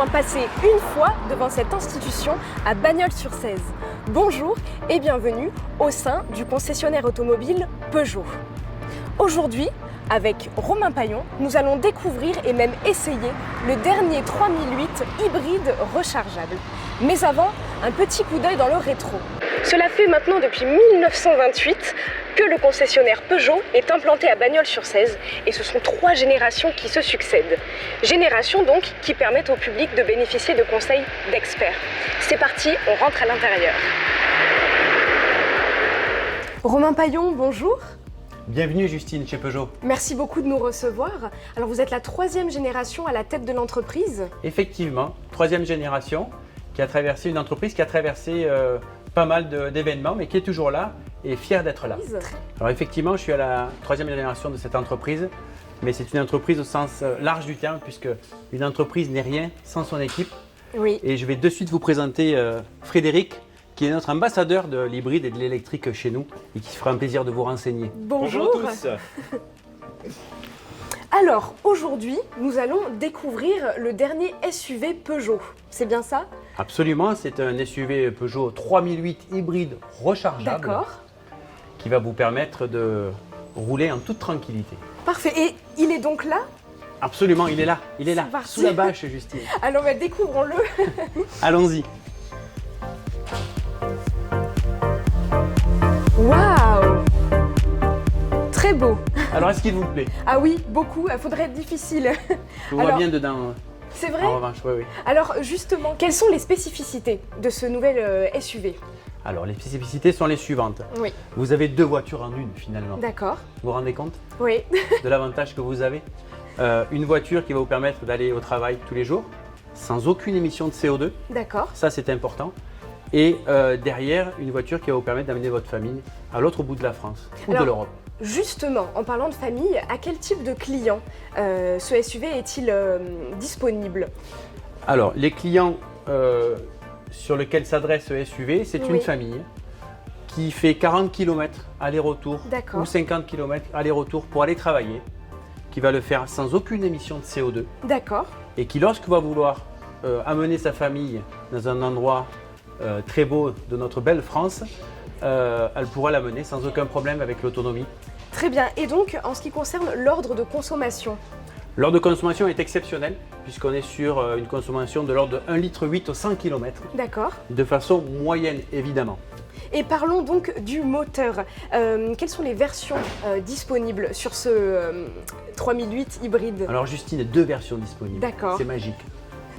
moins passé une fois devant cette institution à Bagnols-sur-Cèze. Bonjour et bienvenue au sein du concessionnaire automobile Peugeot. Aujourd'hui, avec Romain Paillon, nous allons découvrir et même essayer le dernier 3008 hybride rechargeable. Mais avant, un petit coup d'œil dans le rétro. Cela fait maintenant depuis 1928 que le concessionnaire Peugeot est implanté à Bagnols-sur-Cèze et ce sont 3 générations qui se succèdent. Générations donc qui permettent au public de bénéficier de conseils d'experts. C'est parti, on rentre à l'intérieur. Romain Paillon, bonjour. Bienvenue Justine chez Peugeot. Merci beaucoup de nous recevoir. Alors vous êtes la 3e génération à la tête de l'entreprise. Effectivement, 3e génération qui a traversé une entreprise qui a traversé pas mal d'événements mais qui est toujours là et fière d'être là. Alors effectivement, je suis à la 3e génération de cette entreprise, mais c'est une entreprise au sens large du terme puisque une entreprise n'est rien sans son équipe. Oui. Et je vais de suite vous présenter Frédéric, qui est notre ambassadeur de l'hybride et de l'électrique chez nous et qui se fera un plaisir de vous renseigner. Bonjour. Bonjour à tous. Alors, aujourd'hui, nous allons découvrir le dernier SUV Peugeot. C'est bien ça? Absolument, c'est un SUV Peugeot 3008 hybride rechargeable. D'accord. Qui va vous permettre de rouler en toute tranquillité. Parfait. Et il est donc là? Absolument, il est là. Il est là, parti. sous la bâche, Justine. Alors, découvrons-le. Allons-y. Waouh! Très beau. Alors, est-ce qu'il vous plaît? Ah oui, beaucoup. Il faudrait être difficile. Je vous vois bien dedans. C'est vrai? En revanche, oui. Alors, justement, quelles sont les spécificités de ce nouvel SUV? Alors, les spécificités sont les suivantes. Oui. Vous avez 2 voitures en une, finalement. D'accord. Vous vous rendez compte Oui. de l'avantage que vous avez? Une voiture qui va vous permettre d'aller au travail tous les jours, sans aucune émission de CO2. D'accord. Ça, c'est important. Et derrière, une voiture qui va vous permettre d'amener votre famille à l'autre bout de la France ou de l'Europe. Justement, en parlant de famille, à quel type de client ce SUV est-il disponible? Alors, les clients sur lesquels s'adresse ce SUV, c'est une famille qui fait 40 km aller-retour ou 50 km aller-retour pour aller travailler, qui va le faire sans aucune émission de CO2. D'accord. Et qui, lorsque va vouloir amener sa famille dans un endroit très beau de notre belle France, elle pourra l'amener sans aucun problème avec l'autonomie. Très bien. Et donc, en ce qui concerne l'ordre de consommation? L'ordre de consommation est exceptionnel puisqu'on est sur une consommation de l'ordre de 1,8 litre au 100 km. D'accord. De façon moyenne, évidemment. Et parlons donc du moteur. Quelles sont les versions disponibles sur ce 3008 hybride? Alors Justine, 2 versions disponibles. D'accord. C'est magique.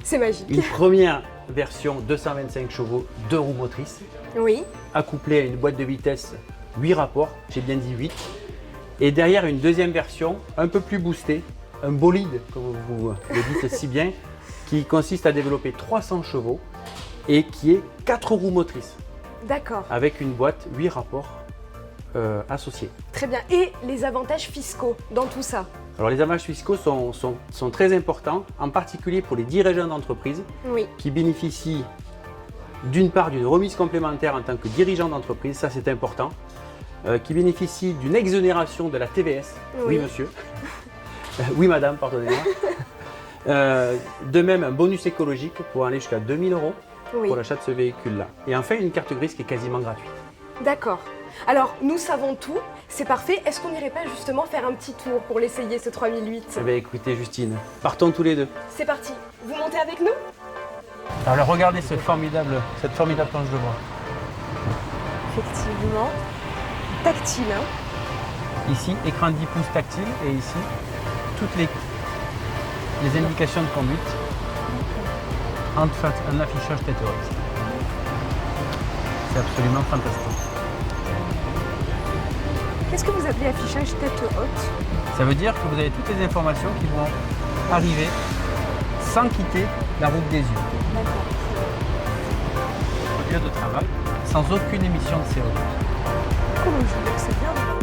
C'est magique. Une première version 225 chevaux, 2 roues motrices. Oui. Accouplée à une boîte de vitesse 8 rapports, j'ai bien dit 8. Et derrière une deuxième version un peu plus boostée, un bolide, comme vous le dites si bien, qui consiste à développer 300 chevaux et qui est 4 roues motrices. D'accord. Avec une boîte 8 rapports associés. Très bien. Et les avantages fiscaux dans tout ça? Alors les avantages fiscaux sont très importants, en particulier pour les dirigeants d'entreprise qui bénéficient d'une part d'une remise complémentaire en tant que dirigeant d'entreprise, ça c'est important, qui bénéficient d'une exonération de la TVS. Oui monsieur. Oui madame, pardonnez-moi. De même un bonus écologique pour aller jusqu'à 2 000 € pour l'achat de ce véhicule-là. Et enfin une carte grise qui est quasiment gratuite. D'accord. Alors nous savons tout, c'est parfait. Est-ce qu'on n'irait pas justement faire un petit tour pour l'essayer ce 3008? Eh bien écoutez Justine, partons tous les deux. C'est parti. Vous montez avec nous? Alors regardez cette formidable planche de bois. Effectivement. Tactile, hein? Ici, écran 10 pouces tactile et ici, toutes les indications de conduite en fait un affichage tête haute. C'est absolument fantastique. Qu'est-ce que vous appelez affichage tête haute? Ça veut dire que vous avez toutes les informations qui vont arriver sans quitter la route des yeux. D'accord. Au lieu de travail, sans aucune émission de CO2. Comment je veux que c'est bien?